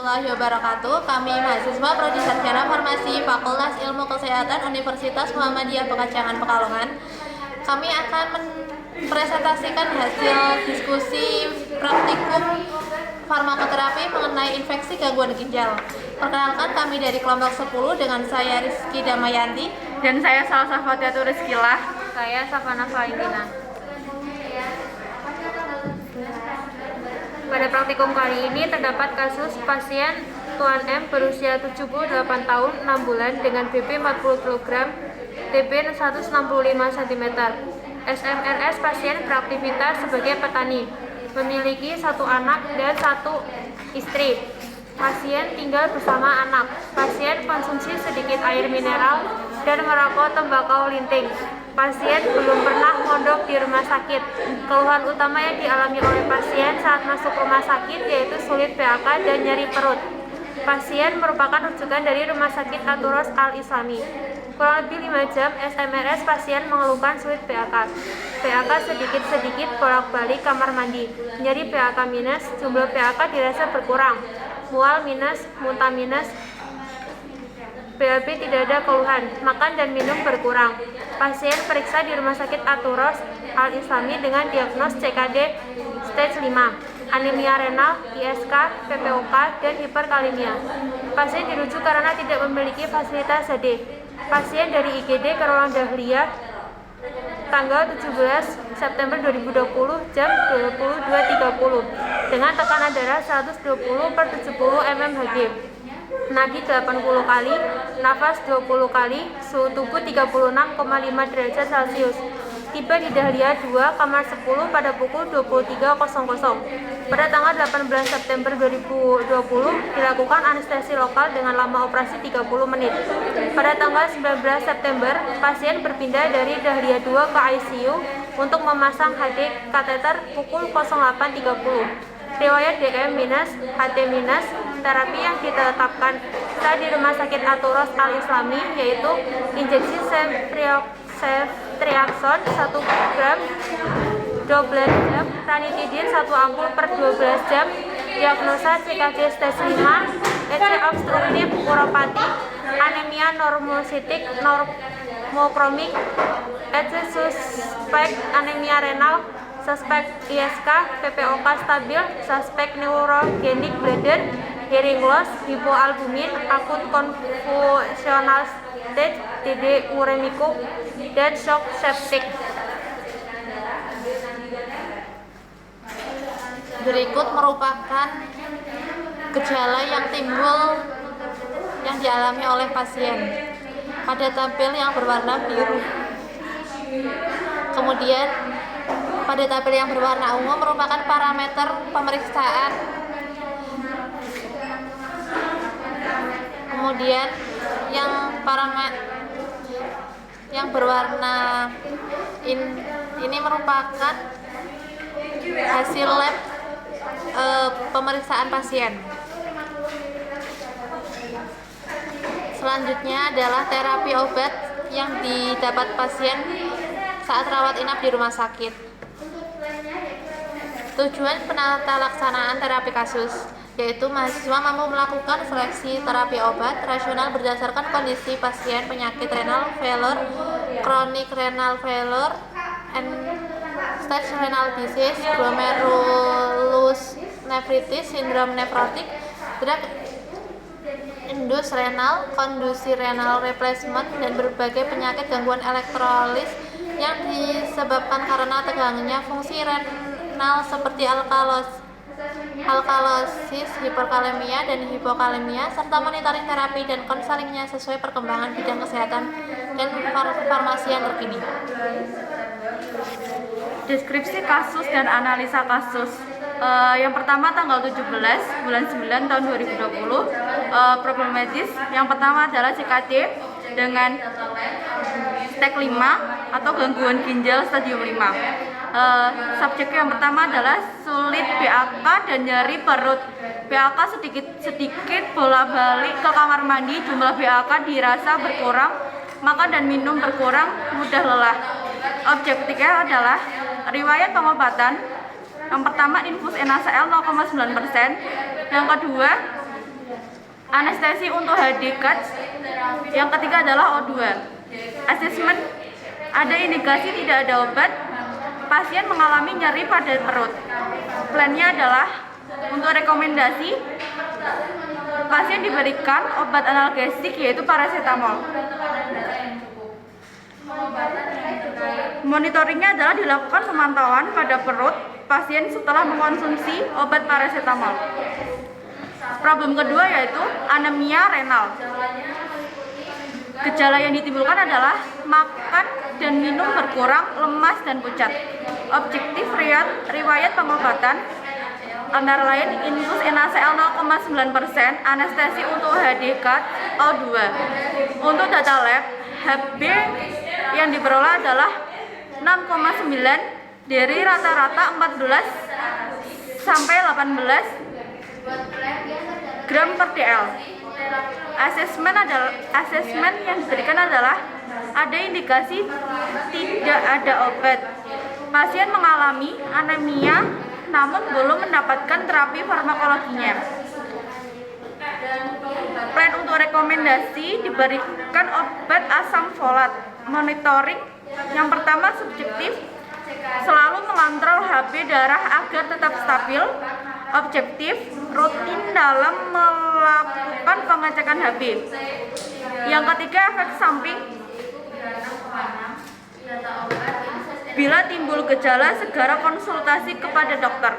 warahmatullahi wabarakatuh. Kami mahasiswa Prodi Sarjana Farmasi Fakultas Ilmu Kesehatan Universitas Muhammadiyah Pekalongan Pekalongan. Kami akan mempresentasikan hasil diskusi praktikum farmakoterapi mengenai infeksi gangguan ginjal. Perkenalkan, kami dari kelompok 10 dengan saya Rizky Damayanti dan saya Salsa Fatiatur Rizkilah. Saya Safana Valindina. Pada praktikum kali ini terdapat kasus pasien Tuan M berusia 78 tahun 6 bulan dengan BP 40 kg, TB 165 cm. SMRS pasien beraktivitas sebagai petani, memiliki 1 anak dan 1 istri. Pasien tinggal bersama anak. Pasien konsumsi sedikit air mineral dan merokok tembakau linting. Pasien belum pernah mondok di rumah sakit. Keluhan utama yang dialami oleh pasien saat masuk rumah sakit yaitu sulit PAK dan nyeri perut. Pasien merupakan rujukan dari Rumah Sakit Aturos Al-Islami. Kurang lebih 5 jam SMRS pasien mengeluhkan sulit PAK. PAK sedikit-sedikit bolak-balik kamar mandi. Nyeri PAK minus, jumlah PAK dirasa berkurang. Mual minus, muntah minus. BAB tidak ada keluhan, makan dan minum berkurang. Pasien periksa di Rumah Sakit Aturos Al-Islami dengan diagnos CKD stage 5, anemia renal, ISK, PPOK, dan hiperkalemia. Pasien dirujuk karena tidak memiliki fasilitas HD. Pasien dari IGD ke ruang Dahlia tanggal 17 September 2020 jam 22.30 dengan tekanan darah 120/70 mmHg. Nadi 80 kali, nafas 20 kali, suhu tubuh 36,5 derajat Celcius. Tiba di Dahlia 2, kamar 10 pada pukul 23.00. Pada tanggal 18 September 2020 dilakukan anestesi lokal dengan lama operasi 30 menit. Pada tanggal 19 September, pasien berpindah dari Dahlia 2 ke ICU untuk memasang HD kateter pukul 08.30. Riwayat DM-, HT-, terapi yang ditetapkan saat di Rumah Sakit Aturos Al-Islami yaitu injeksi ceftriaxone 1 gram 12 jam, ranitidin 1 ampul per 12 jam, diagnosa CKD stage 5, EC obstruktif uropati, anemia normositik normokromik, EC suspek anemia renal, suspek ISK, PPOK stabil, suspek neurogenic bladder, hearing loss, hipoalbumin, akut confusional stage, DD uremikum, dan shock septic. Berikut merupakan gejala yang timbul yang dialami oleh pasien. Pada tabel yang berwarna biru. Kemudian pada tabel yang berwarna ungu merupakan parameter pemeriksaan. Kemudian yang berwarna ini merupakan hasil lab pemeriksaan pasien. Selanjutnya adalah terapi obat yang didapat pasien saat rawat inap di rumah sakit. Tujuan penata laksanaan terapi kasus yaitu mahasiswa mampu melakukan seleksi terapi obat rasional berdasarkan kondisi pasien penyakit renal failure, chronic renal failure, end-stage renal disease, glomerulus nephritis, sindrom nefrotik, drug induced renal, conducive renal replacement, dan berbagai penyakit gangguan elektrolis yang disebabkan karena tegangnya fungsi renal seperti alkalosis, hiperkalemia, dan hipokalemia, serta monitoring terapi dan konselingnya sesuai perkembangan bidang kesehatan dan farmasi yang terkini. Deskripsi kasus dan analisa kasus. Yang pertama tanggal 17 bulan 9 tahun 2020, problematis. Yang pertama adalah CKD dengan stage 5 atau gangguan ginjal stadium 5. Subjek yang pertama adalah sulit PAK dan nyeri perut. PAK sedikit bolak-balik ke kamar mandi, jumlah PAK dirasa berkurang, makan dan minum berkurang, mudah lelah. Objektifnya adalah riwayat pengobatan. Yang pertama infus NaCl 0,9%, yang kedua Anestesi untuk HD CAT. Yang ketiga adalah O2. Asesmen, ada indikasi tidak ada obat. Pasien mengalami nyeri pada perut. Plannya adalah untuk rekomendasi, pasien diberikan obat analgesik yaitu paracetamol. Monitoringnya adalah dilakukan pemantauan pada perut pasien setelah mengkonsumsi obat paracetamol. Problem kedua yaitu anemia renal. Gejala yang ditimbulkan adalah makan dan minum berkurang, lemas dan pucat. Objektif riwayat pengobatan antara lain infus NaCl 0,9%, anestesi untuk HD CAT, O2. Untuk data lab, Hb yang diperoleh adalah 6,9 dari rata-rata 14 sampai 18 gram per dl. Asesmen yang diberikan adalah ada indikasi tidak ada obat. Pasien mengalami anemia namun belum mendapatkan terapi farmakologinya. Plan untuk rekomendasi diberikan obat asam folat. Monitoring yang pertama subjektif, selalu mengontrol HB darah agar tetap stabil. Objektif, rutin dalam melakukan pengecekan HB. Yang ketiga efek samping, bila timbul gejala segera konsultasi kepada dokter.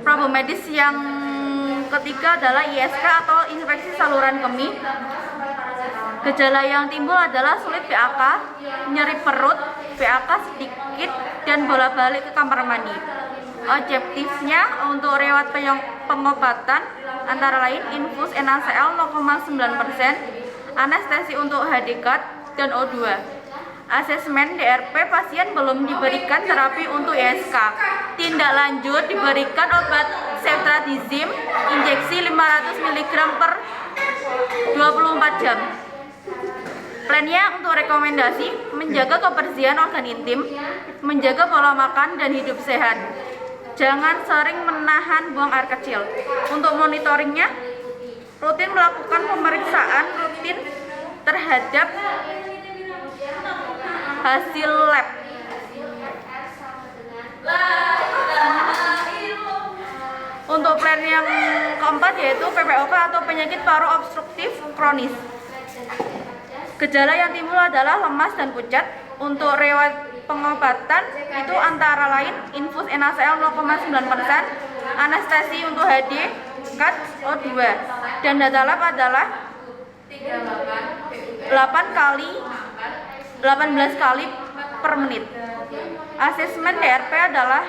Problem medis yang ketiga adalah ISK atau infeksi saluran kemih. Gejala yang timbul adalah sulit PAK, nyeri perut, PAK sedikit, dan bolak-balik ke kamar mandi. Objektifnya untuk riwayat pengobatan antara lain infus NaCl 0,9%, anestesi untuk HD CAT, dan O2. Asesmen DRP, pasien belum diberikan terapi untuk ISK. Tindak lanjut diberikan obat ceftriaxone injeksi 500 mg per 24 jam. Plannya untuk rekomendasi, menjaga kebersihan organ intim, menjaga pola makan dan hidup sehat. Jangan sering menahan buang air kecil. Untuk monitoringnya, rutin melakukan pemeriksaan rutin terhadap hasil lab. Untuk plan yang keempat yaitu PPOK atau penyakit paru obstruktif kronis. Gejala yang timbul adalah lemas dan pucat. Untuk riwayat pengobatan itu antara lain infus NaCl 0,9%, anestesi untuk HD CAT, O2, dan data lab adalah 18 kali per menit. Asesmen DRP adalah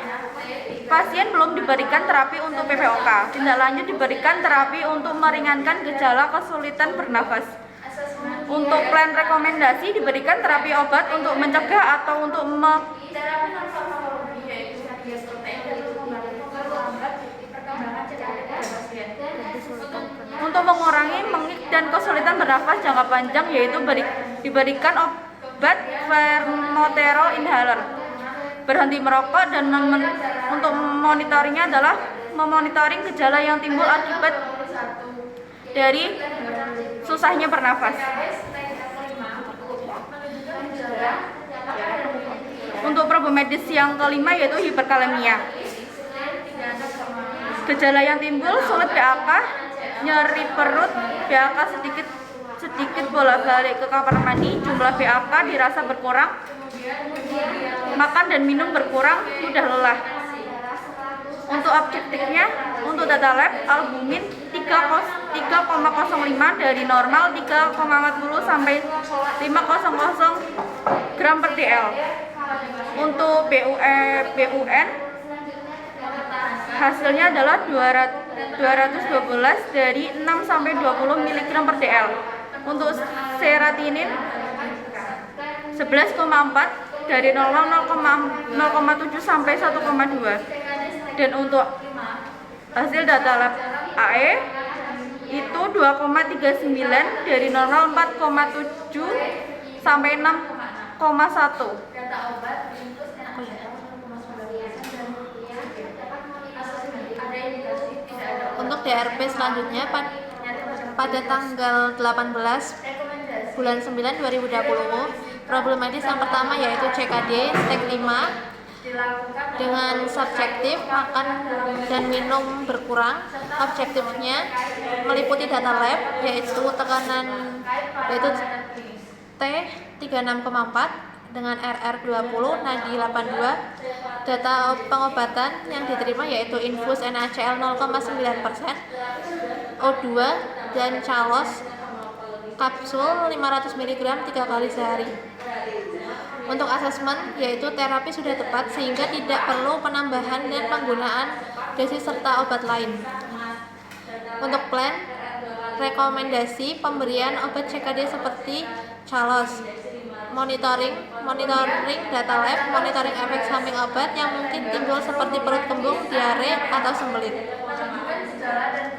pasien belum diberikan terapi untuk PPOK. Tindak lanjut diberikan terapi untuk meringankan gejala kesulitan bernafas. Untuk plan rekomendasi diberikan terapi obat untuk mencegah atau untuk mengurangi mengik dan kesulitan bernafas jangka panjang, yaitu diberikan obat Formoterol inhaler. Berhenti merokok dan untuk monitoringnya adalah memonitoring gejala yang timbul akibat dari susahnya bernafas. Untuk problem medis yang kelima yaitu hiperkalemia. Gejala yang timbul sulit PAK, nyeri perut, PAK sedikit bolak-balik ke kamar mandi, jumlah PAK dirasa berkurang, makan dan minum berkurang, mudah lelah. Untuk objektifnya, untuk data lab, albumin 3,05 dari normal 3,40 sampai 500 gram per dl. Untuk BUN hasilnya adalah 212 dari 6 sampai 20 mg per dl. Untuk serotonin 11,4 dari normal 0,7 sampai 1,2. Dan untuk hasil data lab AE itu 2,39 dari normal 4,7 sampai 6,1. untuk DRP selanjutnya pada tanggal 18 bulan 9 2020, problem medis yang pertama yaitu CKD stage 5 dengan subjektif makan dan minum berkurang. Objektifnya meliputi data lab yaitu tekanan T 36,4 dengan RR20, nadi 82. Data pengobatan yang diterima yaitu infus NaCl 0,9%, O2 dan Calos kapsul 500 mg 3 kali sehari. Untuk asesmen yaitu terapi sudah tepat sehingga tidak perlu penambahan dan penggunaan dosis serta obat lain. Untuk plan, rekomendasi pemberian obat CKD seperti Calos, monitoring data lab, monitoring efek samping obat yang mungkin timbul seperti perut kembung, diare, atau sembelit.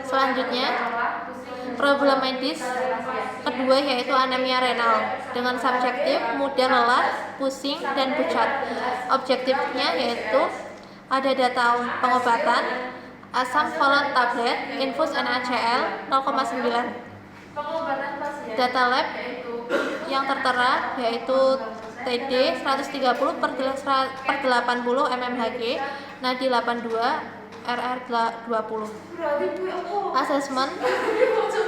Selanjutnya, problem medis kedua yaitu anemia renal dengan subjektif mudah lelah, pusing, dan pucat. Objektifnya yaitu ada data pengobatan asam folat tablet, infus NaCl 0,9. Data lab yang tertera yaitu TD 130 per 80 mmHg, nadi 82, RR20. Asesmen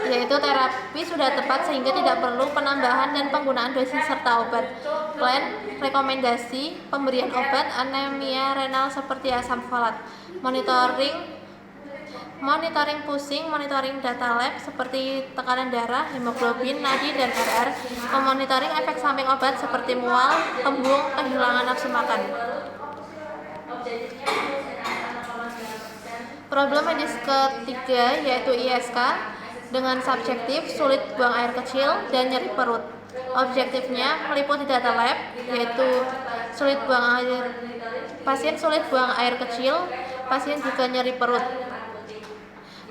yaitu terapi sudah tepat sehingga tidak perlu penambahan dan penggunaan dosis serta obat. Plan, rekomendasi pemberian obat anemia renal seperti asam folat. Monitoring pusing, monitoring data lab seperti tekanan darah, hemoglobin, nadi, dan RR. Memonitoring efek samping obat seperti mual, kembung, kehilangan nafsu makan. Problem medis ketiga yaitu ISK dengan subjektif sulit buang air kecil dan nyeri perut. Objektifnya meliputi data lab yaitu pasien sulit buang air kecil, pasien juga nyeri perut.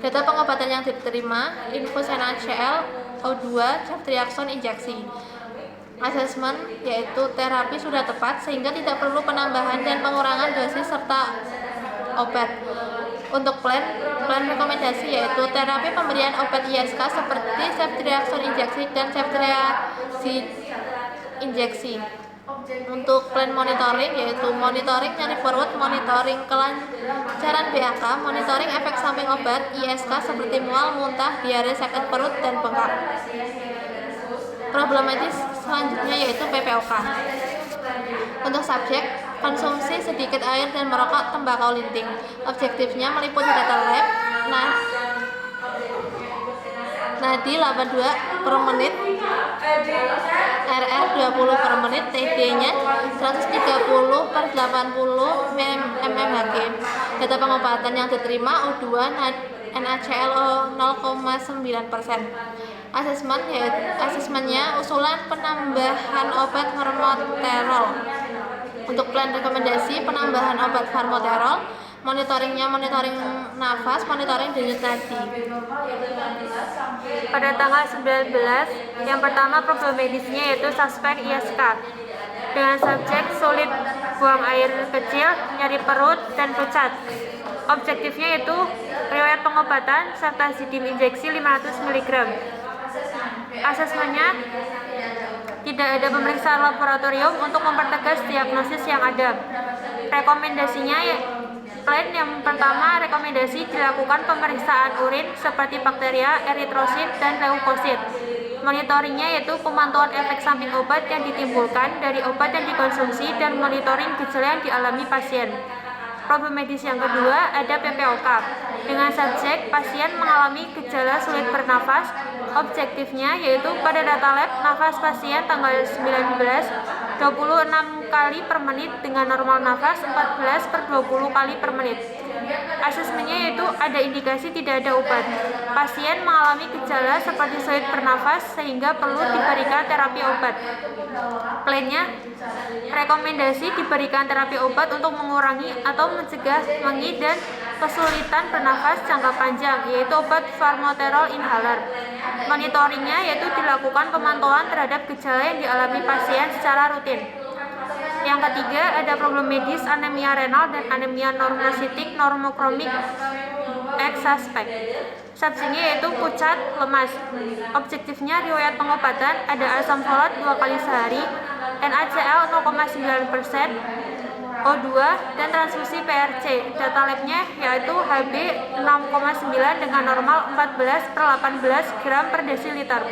Data pengobatan yang diterima infus NaCl, O2, ceftriaxone injeksi. Asesmen yaitu terapi sudah tepat sehingga tidak perlu penambahan dan pengurangan dosis serta obat. Untuk plan rekomendasi yaitu terapi pemberian obat ISK seperti ceftriaxone injeksi dan ceftriaxone injeksi. Untuk plan monitoring yaitu monitoring nyeri perut, monitoring kelancaran BAK, monitoring efek samping obat ISK seperti mual, muntah, diare, sakit perut, dan bengkak. Problem medis selanjutnya yaitu PPOK. Untuk subjek, konsumsi sedikit air dan merokok tembakau linting. Objektifnya meliputi data lab, nadi 82 per menit, RR20 per menit, TD-nya 130 per 80 mmHg. Data pengobatan yang diterima O2, NaCl 0,9%. Asesmennya usulan penambahan obat formoterol. Untuk plan rekomendasi penambahan obat formoterol, monitoring nafas, monitoring denyut nadi. Pada tanggal 19, yang pertama problem medisnya yaitu suspek ISK dengan subjek sulit buang air kecil, nyeri perut, dan pucat. Objektifnya yaitu riwayat pengobatan serta sidim injeksi 500 mg. Asesmennya tidak ada pemeriksaan laboratorium untuk mempertegas diagnosis yang ada. Rekomendasinya plan yang pertama, rekomendasi dilakukan pemeriksaan urin seperti bakteria, eritrosit, dan leukosit. Monitoringnya yaitu pemantauan efek samping obat yang ditimbulkan dari obat yang dikonsumsi dan monitoring gejala yang dialami pasien. Problem medis yang kedua ada PPOK dengan subjek pasien mengalami gejala sulit bernafas. Objektifnya yaitu pada data lab nafas pasien tanggal 19 26 kali per menit dengan normal nafas 14 per 20 kali per menit. Asesmennya yaitu ada indikasi tidak ada obat. Pasien mengalami gejala seperti sulit bernafas sehingga perlu diberikan terapi obat. Plannya rekomendasi diberikan terapi obat untuk mengurangi atau mencegah wangi dan kesulitan bernafas jangka panjang yaitu obat formoterol inhaler. Monitoringnya yaitu dilakukan pemantauan terhadap gejala yang dialami pasien secara rutin. Yang ketiga ada problem medis anemia renal dan anemia normositik normokromik X suspek. Subjeknya yaitu pucat, lemas. Objektifnya riwayat pengobatan ada asam folat 2 kali sehari, NaCl 0,9%, O2, dan transfusi PRC. Data labnya yaitu Hb 6,9 dengan normal 14/18 gram per desiliter.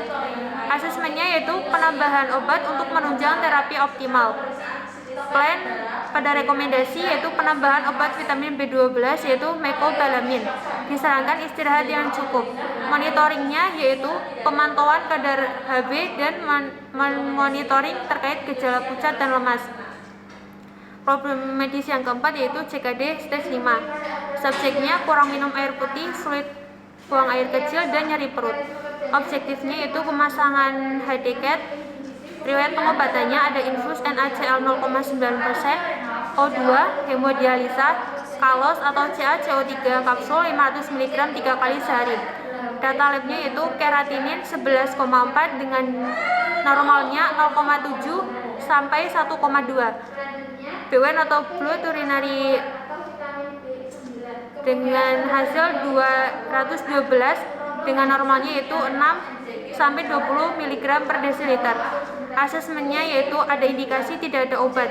Asesmennya yaitu penambahan obat untuk menunjang terapi optimal. Plan pada rekomendasi yaitu penambahan obat vitamin B12 yaitu mecobalamin. Disarankan istirahat yang cukup. Monitoringnya yaitu pemantauan kadar Hb dan monitoring terkait gejala pucat dan lemas. Problem medis yang keempat yaitu CKD stage 5. Subjeknya kurang minum air putih, sulit buang air kecil, dan nyeri perut. Objektifnya yaitu pemasangan HDCAT. Riwayat pengobatannya ada infus NaCl 0,9%, O2, hemodialisa, kalos atau CaCO3 kapsul 500 mg 3 kali sehari. Data labnya yaitu keratinin 11,4 dengan normalnya 0,7 sampai 1,2. BUN atau blood urinary dengan hasil 212 dengan normalnya yaitu 6 sampai 20 mg per desiliter. Asesmennya yaitu ada indikasi tidak ada obat.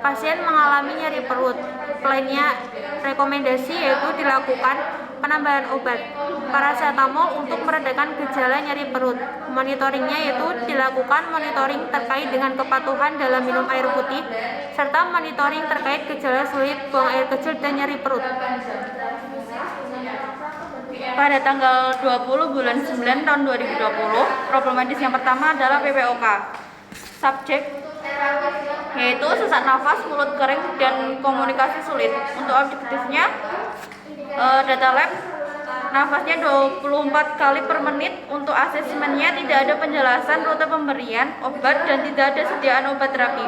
Pasien mengalami nyeri perut. Plannya rekomendasi yaitu dilakukan penambahan obat paracetamol untuk meredakan gejala nyeri perut. Monitoringnya yaitu dilakukan monitoring terkait dengan kepatuhan dalam minum air putih serta monitoring terkait gejala sulit buang air kecil dan nyeri perut. Pada tanggal 20 bulan 9 tahun 2020, problem medis yang pertama adalah PPOK. Subjek yaitu sesak nafas, mulut kering, dan komunikasi sulit. Untuk objektifnya, data lab, nafasnya 24 kali per menit. Untuk asesmennya tidak ada penjelasan rute pemberian obat dan tidak ada sediaan obat terapi.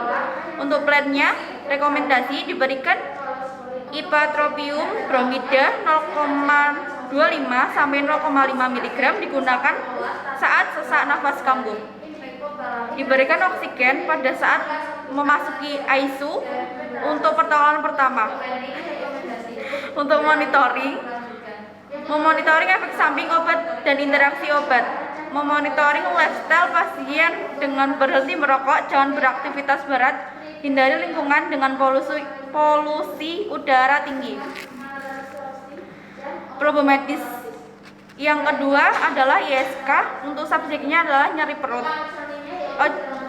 Untuk plannya, rekomendasi diberikan ipratropium bromida 0,25 sampai 0,5 mg digunakan saat sesak nafas kambuh. Diberikan oksigen pada saat memasuki ICU untuk pertolongan pertama. Untuk memonitoring efek samping obat dan interaksi obat. Memonitoring lifestyle pasien dengan berhenti merokok, jangan beraktivitas berat, hindari lingkungan dengan polusi udara tinggi. Problem medis yang kedua adalah ISK. Untuk subjeknya adalah nyeri perut.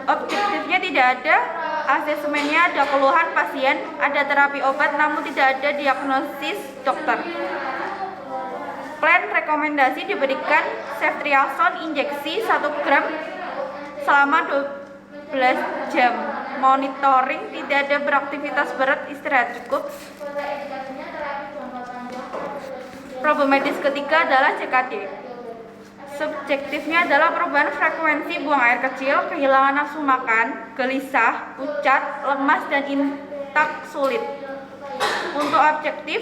Objektifnya tidak ada, asesmennya ada keluhan pasien, ada terapi obat namun tidak ada diagnosis dokter. Plan rekomendasi diberikan ceftriaxone injeksi 1 gram selama 12 jam. Monitoring tidak ada beraktivitas berat, istirahat cukup. Problem medis ketiga adalah CKD. Subjektifnya adalah perubahan frekuensi buang air kecil, kehilangan nafsu makan, gelisah, pucat, lemas, dan intak sulit. Untuk objektif,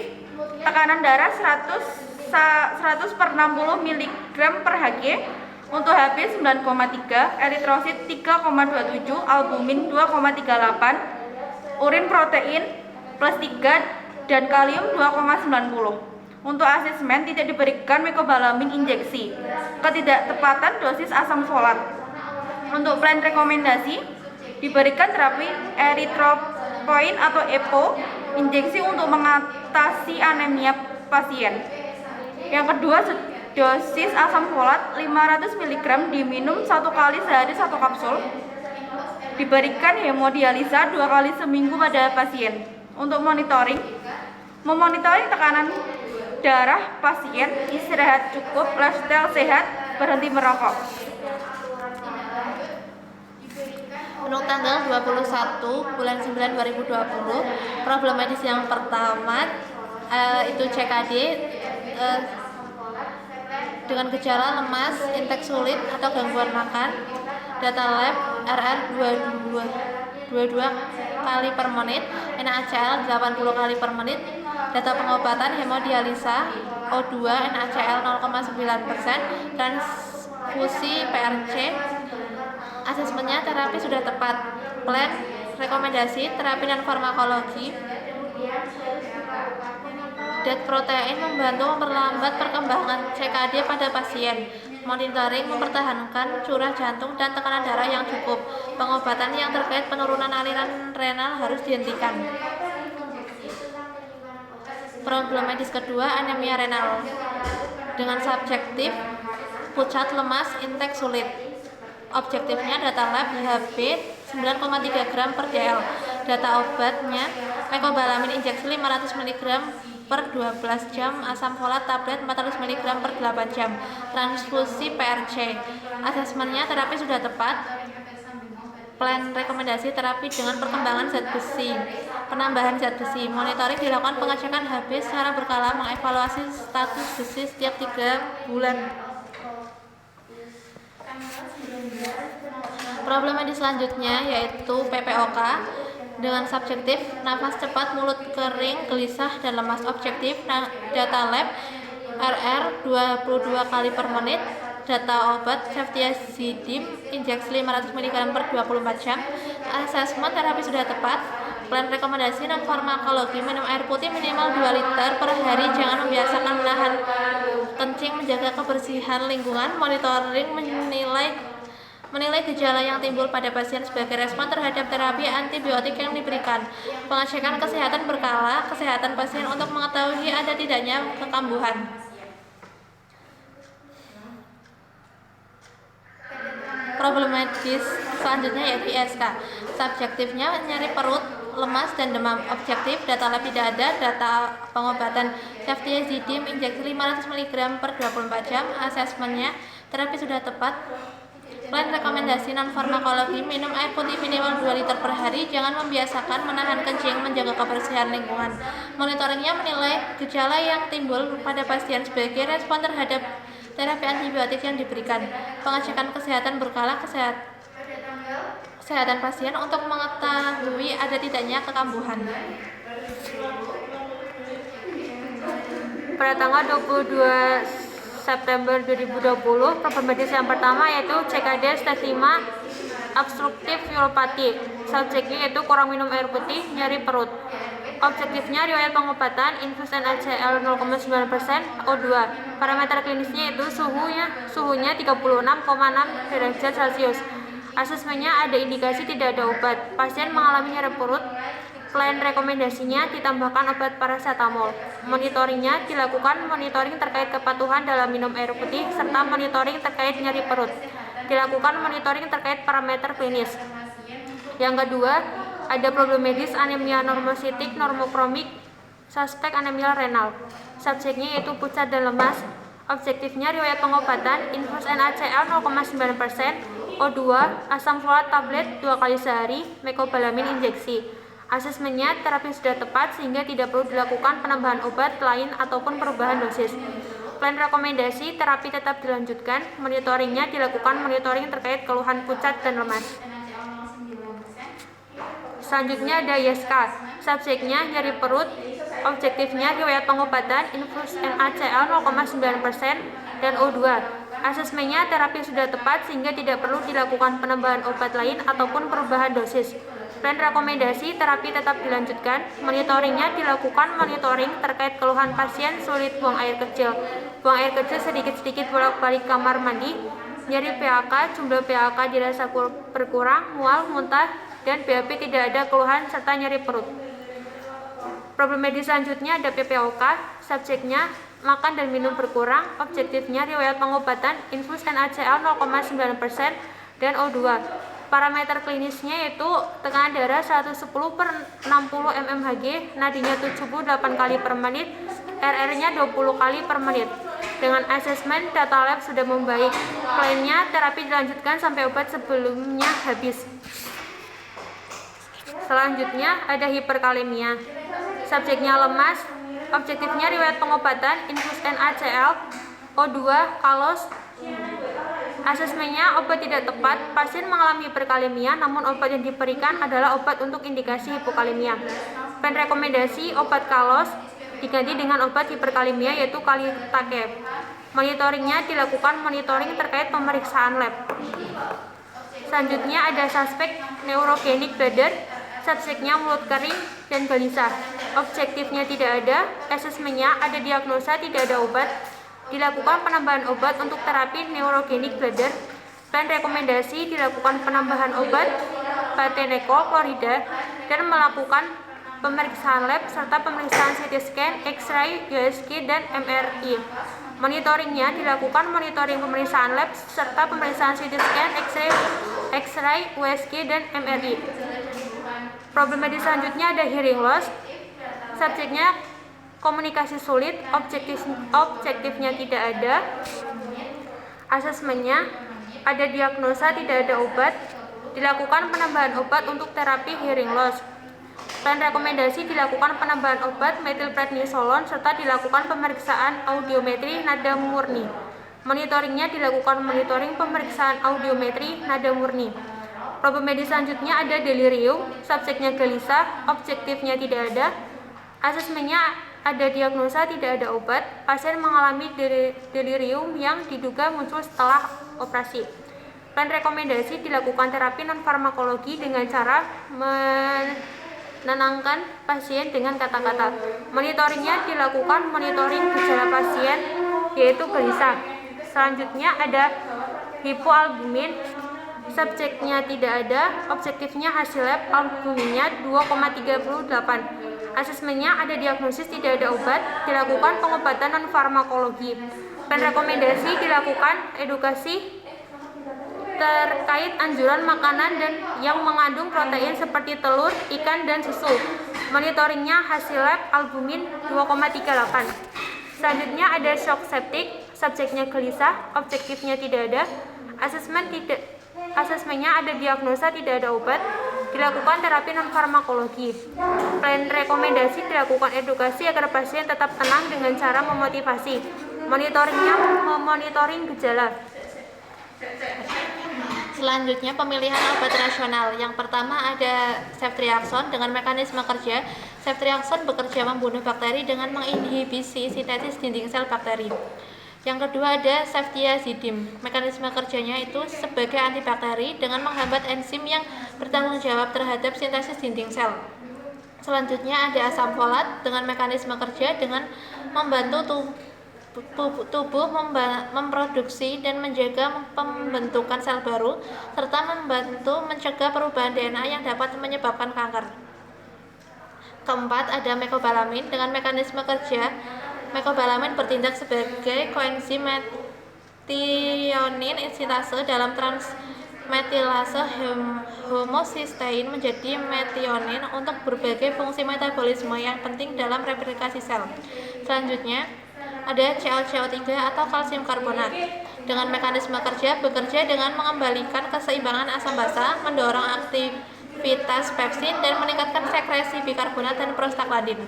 tekanan darah 100/60 mg per Hg. Untuk Hb 9,3, eritrosit 3,27, albumin 2,38, urin protein plus 3, dan kalium 2,90. Untuk asesmen tidak diberikan mecobalamin injeksi. Ketidaktepatan dosis asam folat. Untuk plan rekomendasi diberikan terapi eritropoin atau EPO injeksi untuk mengatasi anemia pasien. Yang kedua, dosis asam folat 500 mg diminum 1 kali sehari 1 kapsul. Diberikan hemodialisa 2 kali seminggu pada pasien. Untuk memonitoring tekanan darah pasien, istirahat cukup, lifestyle sehat, berhenti merokok. Untuk tanggal 21 bulan 9 2020, problem medis yang pertama itu CKD dengan gejala lemas, intake sulit atau gangguan makan. Data lab RR 22 kali per menit, NaCl 80 kali per menit. Data pengobatan hemodialisa O2 NaCl 0,9%, transfusi PRC. Asesmennya terapi sudah tepat. Plan rekomendasi terapi dan farmakologi. karbohidrat protein membantu memperlambat perkembangan CKD pada pasien. Monitoring mempertahankan curah jantung dan tekanan darah yang cukup. Pengobatan yang terkait penurunan aliran renal harus dihentikan. Problem medis kedua, anemia renal. Dengan subjektif pucat, lemas, intake sulit. Objektifnya data lab HB 9,3 gram per dl. Data obatnya mecobalamin injeksi 500 mg per 12 jam, asam folat tablet 400 mg per 8 jam. Transfusi PRC. Asesmennya terapi sudah tepat. Plan rekomendasi terapi dengan perkembangan zat besi. Penambahan zat besi. Monitoring dilakukan pengecekan HB secara berkala, mengevaluasi status besi setiap 3 bulan. Problem medis selanjutnya yaitu PPOK dengan subjektif nafas cepat, mulut kering, gelisah, dan lemas. Objektif data lab RR 22 kali per menit. Data obat ceftiazidim injeksi 500 mg per 24 jam. Asesmen terapi sudah tepat. Plan rekomendasi non farmakologi, minum air putih minimal 2 liter per hari, jangan membiasakan menahan kencing, menjaga kebersihan lingkungan. Monitoring menilai gejala yang timbul pada pasien sebagai respon terhadap terapi antibiotik yang diberikan. Pengecekan kesehatan berkala, kesehatan pasien untuk mengetahui ada tidaknya kekambuhan. Problem medis selanjutnya yaitu ISK. Subjektifnya nyeri perut, lemas, dan demam. Objektif data lab tidak ada. Data pengobatan ceftiazidim injeksi 500 mg per 24 jam. Asesmennya terapi sudah tepat. Plan rekomendasi non farmakologi, minum air putih minimal 2 liter per hari, jangan membiasakan menahan kencing, menjaga kebersihan lingkungan. Monitoringnya menilai gejala yang timbul pada pasien sebagai respon terhadap terapi antibiotik yang diberikan. Pengecekan kesehatan berkala, kesehatan pasien untuk mengetahui ada tidaknya kekambuhan. Pada tanggal 22 September 2020, problem medis yang pertama yaitu CKD stage 5 obstruktif uropati. Subjeknya yaitu kurang minum air putih, nyeri perut. Objektifnya riwayat pengobatan, infus NaCl 0,9%, O2. Parameter klinisnya yaitu suhunya 36,6 derajat Celcius. Asesmennya ada indikasi tidak ada obat. Pasien mengalami nyeri perut. Plan rekomendasinya ditambahkan obat paracetamol. Monitoringnya dilakukan monitoring terkait kepatuhan dalam minum air putih serta monitoring terkait nyeri perut. Dilakukan monitoring terkait parameter klinis. Yang kedua, ada problem medis anemia normositik normokromik, suspek anemia renal. Subjeknya yaitu pucat dan lemas. Objektifnya riwayat pengobatan, infus NaCl 0,9%, O2, asam folat tablet 2 kali sehari, mecobalamin injeksi. Asesmennya terapi sudah tepat sehingga tidak perlu dilakukan penambahan obat lain ataupun perubahan dosis. Plan rekomendasi terapi tetap dilanjutkan. Monitoringnya dilakukan monitoring terkait keluhan pucat dan lemas. Selanjutnya ada ISK. Subjeknya nyeri perut. Objektifnya riwayat pengobatan, infus NaCl 0,9% dan O2. Asesmennya terapi sudah tepat sehingga tidak perlu dilakukan penambahan obat lain ataupun perubahan dosis. Plan rekomendasi terapi tetap dilanjutkan. Monitoringnya dilakukan monitoring terkait keluhan pasien sulit buang air kecil. Buang air kecil sedikit-sedikit bolak-balik kamar mandi. Nyeri PAK, jumlah PAK dirasa berkurang, mual, muntah, dan BAP tidak ada keluhan serta nyeri perut. Problem medis selanjutnya ada PPOK. Subjeknya makan dan minum berkurang. Objektifnya riwayat pengobatan, infus NaCl 0,9% dan O2. Parameter klinisnya yaitu tekanan darah 110/60 mmHg, nadinya 78 kali per menit, RR-nya 20 kali per menit. Dengan asesmen data lab sudah membaik. Plannya terapi dilanjutkan sampai obat sebelumnya habis. Selanjutnya ada hiperkalemia. Subjeknya lemas. Objektifnya riwayat pengobatan, infus NaCl, O2, kalos. Asesmennya obat tidak tepat. Pasien mengalami hiperkalemia, namun obat yang diberikan adalah obat untuk indikasi hipokalemia. Plan rekomendasi obat kalos diganti dengan obat hiperkalemia yaitu kalitakep. Monitoringnya dilakukan monitoring terkait pemeriksaan lab. Selanjutnya ada suspek neurogenic bladder. Subjeknya mulut kering dan gelisah. Objektifnya tidak ada. Asesmennya ada diagnosa tidak ada obat. Dilakukan penambahan obat untuk terapi neurogenic bladder. Plan rekomendasi dilakukan penambahan obat Bateneko klorida dan melakukan pemeriksaan lab serta pemeriksaan CT scan, X-ray, USG, dan MRI. Monitoringnya dilakukan monitoring pemeriksaan lab serta pemeriksaan CT scan, X-ray, USG, dan MRI. Problem medis selanjutnya ada hearing loss. Subjeknya komunikasi sulit, objektifnya tidak ada. Asesmennya ada diagnosa tidak ada obat. Dilakukan penambahan obat untuk terapi hearing loss. Plan rekomendasi dilakukan penambahan obat metilprednisolon serta dilakukan pemeriksaan audiometri nada murni. Monitoringnya dilakukan monitoring pemeriksaan audiometri nada murni. Problem medis selanjutnya ada delirium, subjeknya gelisah, objektifnya tidak ada. Asesmennya ada diagnosa tidak ada obat. Pasien mengalami delirium yang diduga muncul setelah operasi. Plan rekomendasi dilakukan terapi non-farmakologi dengan cara menenangkan pasien dengan kata-kata. Monitoringnya dilakukan monitoring gejala pasien yaitu gelisah. Selanjutnya ada hipoalbumin, subjeknya tidak ada, objektifnya hasil lab albuminnya 2,38. Asesmennya ada diagnosis tidak ada obat, dilakukan pengobatan non-farmakologi. Plan rekomendasi dilakukan edukasi terkait anjuran makanan dan yang mengandung protein seperti telur, ikan, dan susu. Monitoringnya hasil lab albumin 2,38. Selanjutnya ada shock septic, subjeknya gelisah, objektifnya tidak ada. Asesmennya ada diagnosa tidak ada obat, dilakukan terapi non-farmakologi. Plan rekomendasi dilakukan edukasi agar pasien tetap tenang dengan cara memotivasi. Monitoringnya memonitoring gejala. Selanjutnya pemilihan obat rasional. Yang pertama ada ceftriaxone dengan mekanisme kerja. Ceftriaxone bekerja membunuh bakteri dengan menginhibisi sintesis dinding sel bakteri. Yang kedua ada ceftiazidim. Mekanisme kerjanya itu sebagai antibakteri dengan menghambat enzim yang bertanggung jawab terhadap sintesis dinding sel. Selanjutnya ada asam folat dengan mekanisme kerja dengan membantu tubuh memproduksi dan menjaga pembentukan sel baru serta membantu mencegah perubahan DNA yang dapat menyebabkan kanker. Keempat ada mecobalamin dengan mekanisme kerja. Mecobalamin bertindak sebagai koenzim metionin sintase dalam transmetilase homocysteine menjadi metionin untuk berbagai fungsi metabolisme yang penting dalam replikasi sel. Selanjutnya ada CaCO3 atau kalsium karbonat. Dengan mekanisme kerja bekerja dengan mengembalikan keseimbangan asam basa, mendorong aktivitas pepsin dan meningkatkan sekresi bikarbonat dan prostaglandin.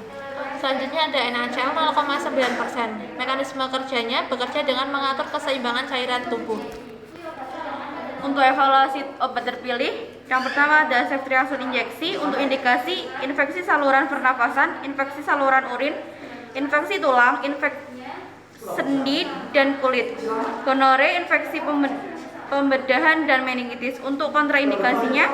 Selanjutnya ada NaCl 0,9%. Mekanisme kerjanya bekerja dengan mengatur keseimbangan cairan tubuh. Untuk evaluasi obat terpilih, yang pertama ada ceftriaxone injeksi untuk indikasi infeksi saluran pernafasan, infeksi saluran urin, infeksi tulang, infeksi sendi dan kulit, gonore, infeksi pembedahan, dan meningitis. Untuk kontraindikasinya,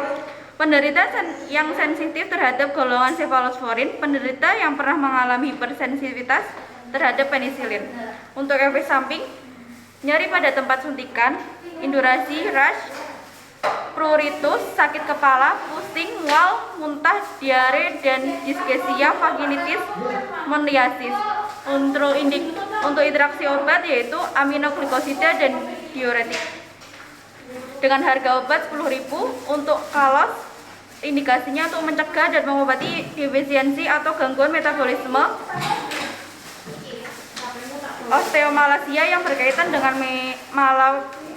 penderita yang sensitif terhadap golongan cefalosporin, penderita yang pernah mengalami hipersensitivitas terhadap penisilin. Untuk efek samping, nyeri pada tempat suntikan, indurasi, rash, pruritus, sakit kepala, pusing, mual, muntah, diare, dan dispepsia, vaginitis, moniasis. Untuk interaksi obat yaitu aminoglikosida dan diuretik. Dengan harga obat 10.000. Untuk kalos, indikasinya untuk mencegah dan mengobati defisiensi atau gangguan metabolisme, osteomalacia yang berkaitan dengan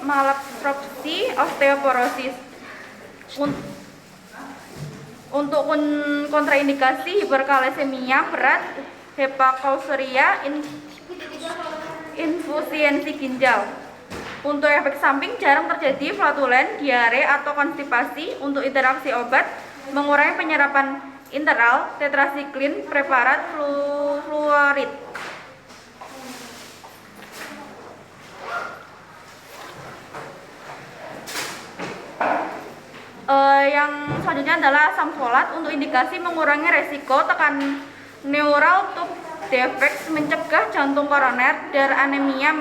malabsorpsi, osteoporosis. Untuk kontraindikasi hiperkalsemia berat, hepatoksuria, infusiensi ginjal. Untuk efek samping jarang terjadi flatulen, diare, atau konstipasi. Untuk interaksi obat, mengurangi penyerapan interal, tetrasiklin, preparat fluorid. Yang selanjutnya adalah asam folat untuk indikasi mengurangi resiko tekan neural tube defects, mencegah jantung koroner, dan anemia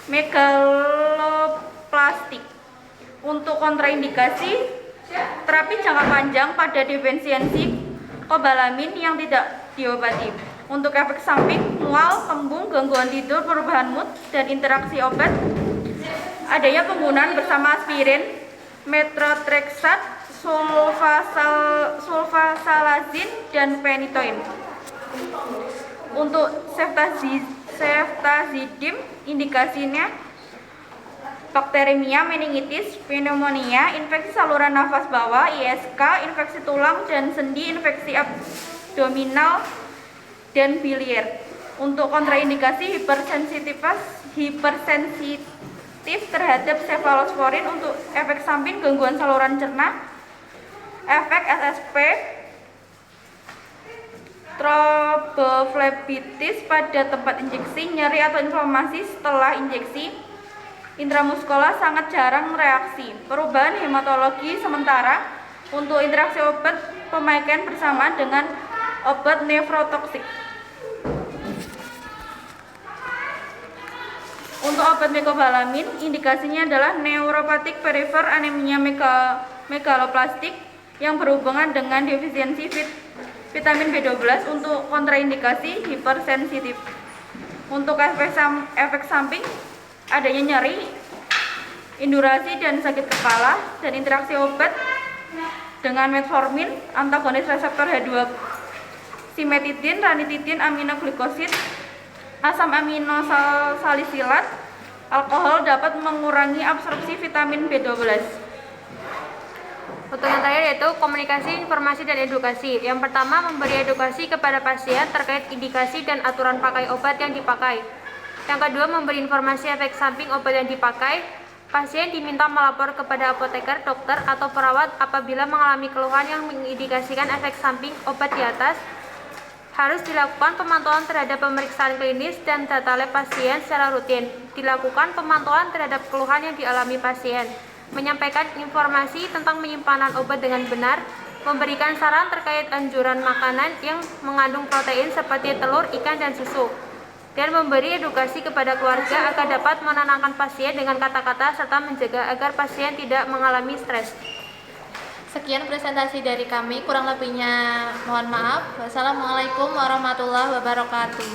megaloplastik. Untuk kontraindikasi terapi jangka panjang pada defisiensi kobalamin yang tidak diobati. Untuk efek samping, mual, kembung, gangguan tidur, perubahan mood, dan interaksi obat, adanya penggunaan bersama aspirin, methotrexate, sulfasalazin, dan phenytoin. Untuk ceftazidime, indikasinya bakteremia, meningitis, pneumonia, infeksi saluran nafas bawah, ISK, infeksi tulang dan sendi, infeksi abdominal, dan biliar. Untuk kontraindikasi hipersensitif terhadap cefalosporin. Untuk efek samping gangguan saluran cerna, efek SSP, tromboflebitis pada tempat injeksi, nyeri atau inflamasi setelah injeksi intramuskular, sangat jarang reaksi. Perubahan hematologi sementara. Untuk interaksi obat pemakaian bersamaan dengan obat nefrotoksik. Untuk obat mecobalamin, indikasinya adalah neuropatik perifer anemia megaloplastik yang berhubungan dengan defisiensi vitamin B12. Untuk kontraindikasi hipersensitif. Untuk efek samping, adanya nyeri, indurasi dan sakit kepala, dan interaksi obat dengan metformin, antagonis reseptor H2, simetidin, ranitidin, aminoglukosid, asam aminosalisilat, alkohol dapat mengurangi absorpsi vitamin B12. Untuk yang terakhir yaitu komunikasi, informasi, dan edukasi. Yang pertama, memberi edukasi kepada pasien terkait indikasi dan aturan pakai obat yang dipakai. Yang kedua, memberi informasi efek samping obat yang dipakai. Pasien diminta melapor kepada apoteker, dokter, atau perawat apabila mengalami keluhan yang mengindikasikan efek samping obat di atas. Harus dilakukan pemantauan terhadap pemeriksaan klinis dan data lab pasien secara rutin. Dilakukan pemantauan terhadap keluhan yang dialami pasien. Menyampaikan informasi tentang penyimpanan obat dengan benar. Memberikan saran terkait anjuran makanan yang mengandung protein seperti telur, ikan, dan susu. Dan memberi edukasi kepada keluarga agar dapat menenangkan pasien dengan kata-kata serta mencegah agar pasien tidak mengalami stres. Sekian presentasi dari kami, kurang lebihnya mohon maaf. Wassalamualaikum warahmatullahi wabarakatuh.